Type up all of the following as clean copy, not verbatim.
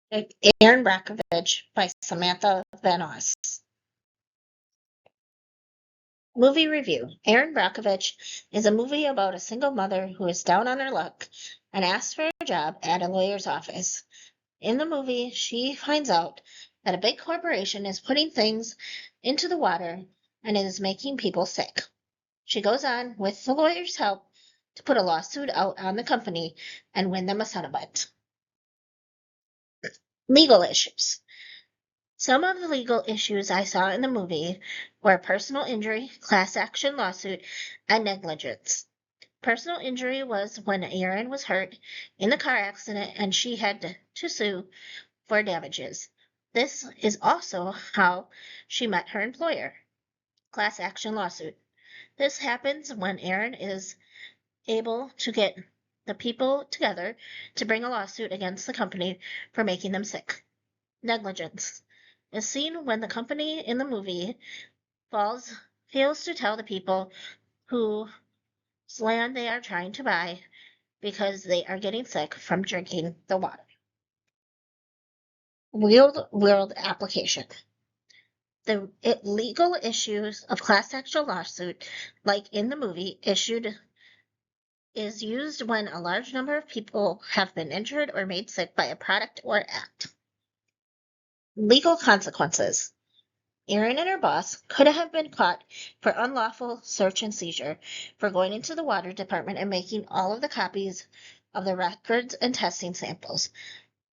Erin Brockovich by Samantha Van Oss. Movie review. Erin Brockovich is a movie about a single mother who is down on her luck and asks for a job at a lawyer's office. In the movie, she finds out that a big corporation is putting things into the water and it is making people sick. She goes on, with the lawyer's help, to put a lawsuit out on the company and win them a settlement. Legal issues. Some of the legal issues I saw in the movie were personal injury, class action lawsuit, and negligence. Personal injury was when Erin was hurt in the car accident and she had to sue for damages. This is also how she met her employer. Class action lawsuit. This happens when Erin is able to get the people together to bring a lawsuit against the company for making them sick. Negligence is seen when the company in the movie fails to tell the people whose land they are trying to buy because they are getting sick from drinking the water. Real world application. The legal issues of class action lawsuit, like in the movie, is used when a large number of people have been injured or made sick by a product or act. Legal consequences. Erin and her boss could have been caught for unlawful search and seizure for going into the water department and making all of the copies of the records and testing samples.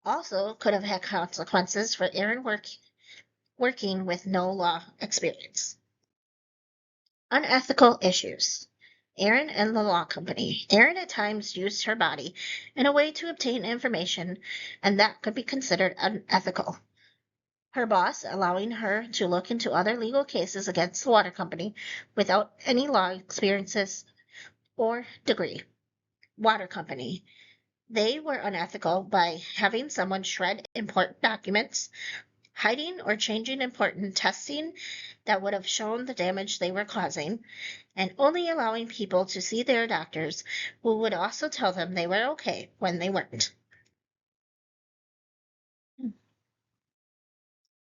Also could have had consequences for Erin working with no law experience. Unethical issues. Erin and the law company. Erin at times used her body in a way to obtain information, and that could be considered unethical. Her boss allowing her to look into other legal cases against the water company without any law experiences or degree. Water company. They were unethical by having someone shred important documents, hiding or changing important testing that would have shown the damage they were causing, and only allowing people to see their doctors who would also tell them they were okay when they weren't.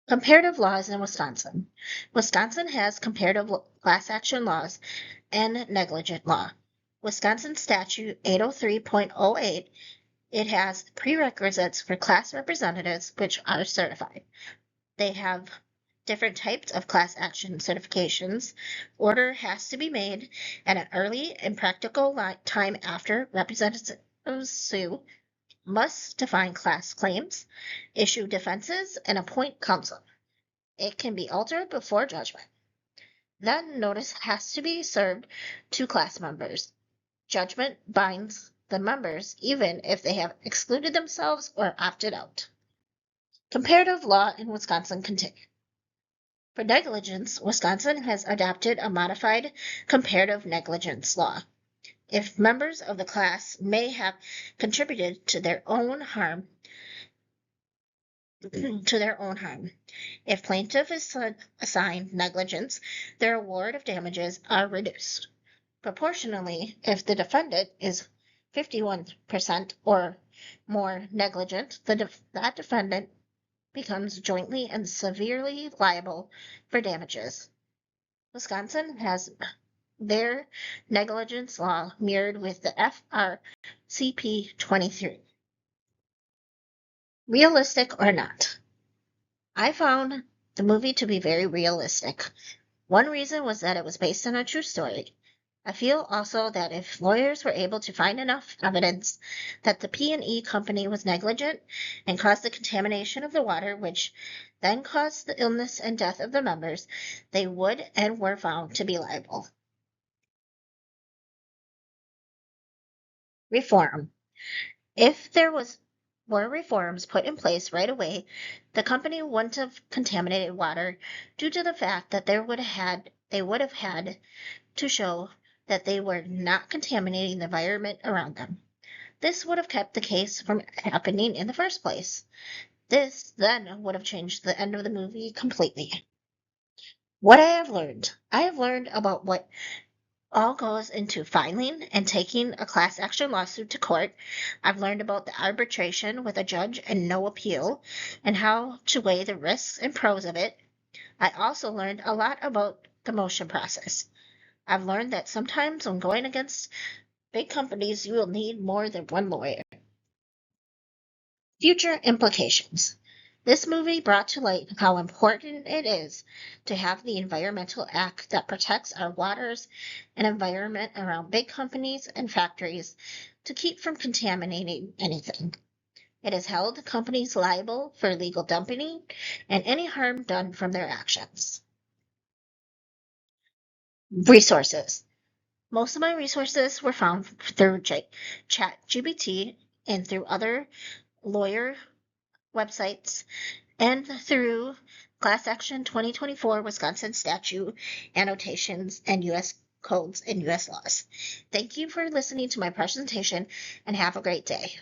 Comparative laws in Wisconsin. Wisconsin has comparative class action laws and negligent law. Wisconsin Statute 803.08, it has prerequisites for class representatives which are certified. They have different types of class action certifications. Order has to be made at an early and practical time after representatives sue, must define class claims, issue defenses, and appoint counsel. It can be altered before judgment. Then notice has to be served to class members. Judgment binds the members even if they have excluded themselves or opted out. Comparative law in Wisconsin continued. For negligence, Wisconsin has adopted a modified comparative negligence law. If members of the class may have contributed to their own harm, if plaintiff is assigned negligence, their award of damages are reduced. Proportionally, if the defendant is 51% or more negligent, that defendant becomes jointly and severely liable for damages. Wisconsin has their negligence law mirrored with the FRCP 23. Realistic or not? I found the movie to be very realistic. One reason was that it was based on a true story. I feel also that if lawyers were able to find enough evidence that the P&E company was negligent and caused the contamination of the water, which then caused the illness and death of the members, they would and were found to be liable. Reform. If there were reforms put in place right away, the company wouldn't have contaminated water due to the fact that they would have had to show that they were not contaminating the environment around them. This would have kept the case from happening in the first place. This then would have changed the end of the movie completely. What I have learned. I have learned about what all goes into filing and taking a class action lawsuit to court. I've learned about the arbitration with a judge and no appeal and how to weigh the risks and pros of it. I also learned a lot about the motion process. I've learned that sometimes when going against big companies, you will need more than one lawyer. Future implications. This movie brought to light how important it is to have the Environmental Act that protects our waters and environment around big companies and factories to keep from contaminating anything. It has held companies liable for legal dumping and any harm done from their actions. Resources. Most of my resources were found through ChatGPT and through other lawyer websites and through Class Action 2024 Wisconsin statute annotations and U.S. codes and U.S. laws. Thank you for listening to my presentation and have a great day.